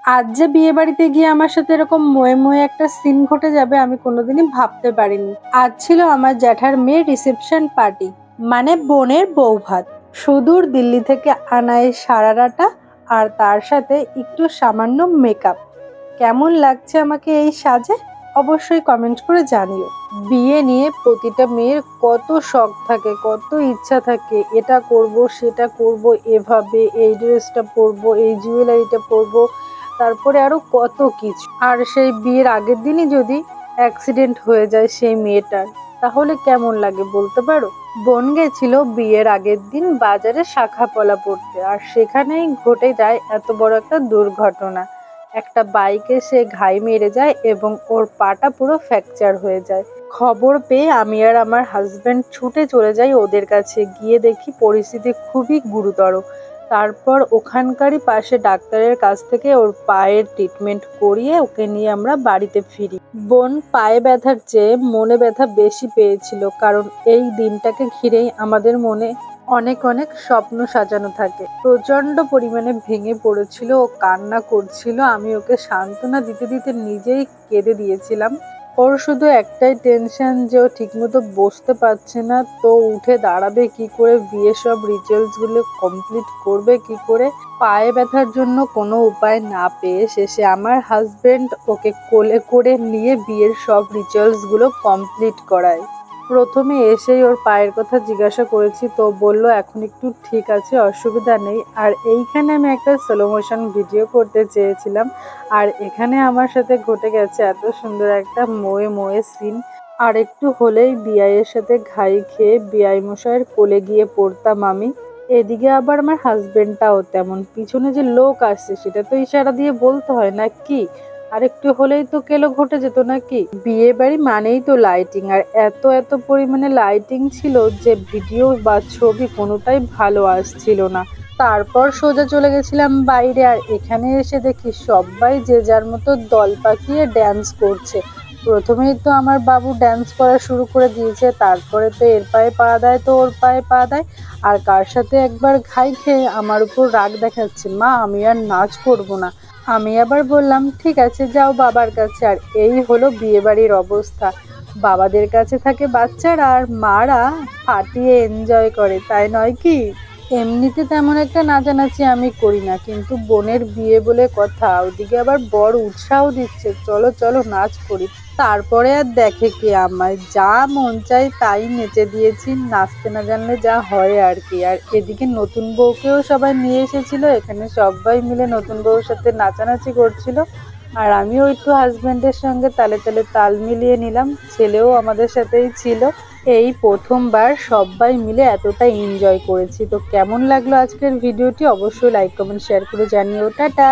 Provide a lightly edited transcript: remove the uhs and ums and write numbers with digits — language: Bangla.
আজ যে বিয়ে বাড়িতে গিয়ে আমার সাথে এরকম ময়ে ময়ে একটা সিন ঘটে যাবে আমি কোনোদিনই ভাবতে পারিনি। আজ ছিল আমার জ্যাঠার মেয়ের রিসেপশন পার্টি, মানে বোনের বউ ভাত। সুদূর দিল্লি থেকে আনা এই সারারাটা আর তার সাথে একটু সামান্য মেকআপ। কেমন লাগছে আমাকে এই সাজে অবশ্যই কমেন্ট করে জানিও। বিয়ে নিয়ে প্রতিটা মেয়ের কত শখ থাকে, কত ইচ্ছা থাকে, এটা করব সেটা করব, এভাবে এই ড্রেসটা পরবো, এই জুয়েলারিটা পরবো, তারপরে আরো কত কিছু। আর সেই বিয়ের আগের দিনই যদি অ্যাক্সিডেন্ট হয়ে যায় সেই মেয়েটার, তাহলে কেমন লাগে বলতে পারো? বোন গেছিল বিয়ের আগের দিন বাজারে শাখা পলা পড়তে, আর সেখানেই ঘটে যায় এত বড় একটা দুর্ঘটনা। একটা বাইকে সে ঘাই মেরে যায় এবং ওর পাটা পুরো ফ্র্যাকচার হয়ে যায়। খবর পেয়ে আমি আর আমার হাজবেন্ড ছুটে চলে যাই ওদের কাছে, গিয়ে দেখি পরিস্থিতি খুবই গুরুতর। তারপর ওখানকারই পাশে ডাক্তারের কাছ থেকে ওর পায়ের ট্রিটমেন্ট করিয়ে ওকে নিয়ে আমরা বাড়িতে ফিরি। বোন পায়ে ব্যথার চেয়ে মনে ব্যথা বেশি পেয়েছিল, কারণ এই দিনটাকে ঘিরেই আমাদের মনে অনেক অনেক স্বপ্ন সাজানো থাকে। প্রচন্ড পরিমাণে ভেঙে পড়েছিল, ও কান্না করছিল, আমি ওকে সান্ত্বনা দিতে দিতে নিজেই কেঁদে দিয়েছিলাম। ওর শুধু একটাই টেনশন যে ও ঠিকমতো বসতে পারছে না, তো উঠে দাঁড়াবে কি করে, বিয়ের সব রিচুয়ালসগুলো কমপ্লিট করবে কি করে। পায়ে ব্যথার জন্য কোনো উপায় না পেয়ে শেষে আমার হাজবেন্ড ওকে কোলে করে নিয়ে বিয়ের সব রিচুয়ালসগুলো কমপ্লিট করায়। প্রথমে এসেই ওর পায়ের কথা জিজ্ঞাসা করেছি, তো বলল এখন একটু ঠিক আছে, অসুবিধা নেই। আর এইখানে আমি একটা স্লো মোশন ভিডিও করতে চেয়েছিলাম, আর এখানে আমার সাথে ঘটে গেছে এত সুন্দর একটা মোয়ে মোয়ে সিন। আর একটু হলেই বিআইয়ের সাথে ঘাই খেয়ে বিআই মশাইয়ের কোলে গিয়ে পড়তাম আমি। এদিকে আবার আমার হাজবেন্ডটাও তেমন, পিছনে যে লোক আসছে সেটা তো ইশারা দিয়ে বলতে হয় না কি, আর একটু হলেই তো কেলো ঘটে যেত নাকি। বিয়ে বাড়ি মানেই তো লাইটিং, আর এত এত পরিমাণে লাইটিং ছিল যে ভিডিও বা ছবি কোনোটাই ভালো আসছিল না। তারপর সোজা চলে গেছিলাম বাইরে, আর এখানে এসে দেখি সবাই যে যার মতো দল পাকিয়ে ড্যান্স করছে। প্রথমেই তো আমার বাবু ড্যান্স করা শুরু করে দিয়েছে, তারপরে তো এর পায়ে পা দেয় তো ওর পায়ে পা দেয়, আর কার সাথে একবার ঘাই খেয়ে আমার উপর রাগ দেখাচ্ছে, মা আমি আর নাচ করবো না। আমি আবার বললাম ঠিক আছে যাও বাবার কাছে। আর এই হলো বিয়েবাড়ির অবস্থা। বাবাদের কাছে থাকে বাচ্চারা আর মারা ফাটিয়ে এনজয় করে, তাই নয় কি? এমনিতে তেমন একটা নাচানাচি আমি করি না, কিন্তু বোনের বিয়ে বলে কথা, ওদিকে আবার বর উৎসাহ দিচ্ছে চলো চলো নাচ করি। তারপরে আর দেখে কে, আমায় যা মন চাই তাই নেচে দিয়েছি, নাচতে না জানলে যা হয় আর কি। আর এদিকে নতুন বউকেও সবাই নিয়ে এসেছিল, এখানে সবাই মিলে নতুন বউর সাথে নাচানাচি করছিল, আর আমিও একটু হাজবেন্ডের সঙ্গে তালে তালে তাল মিলিয়ে নিলাম, ছেলেও আমাদের সাথেই ছিল। এই প্রথমবার সবাই মিলে এতটা এনজয় করেছি। তো কেমন লাগলো আজকের ভিডিওটি অবশ্যই লাইক কমেন্ট শেয়ার করে জানিও। টাটা।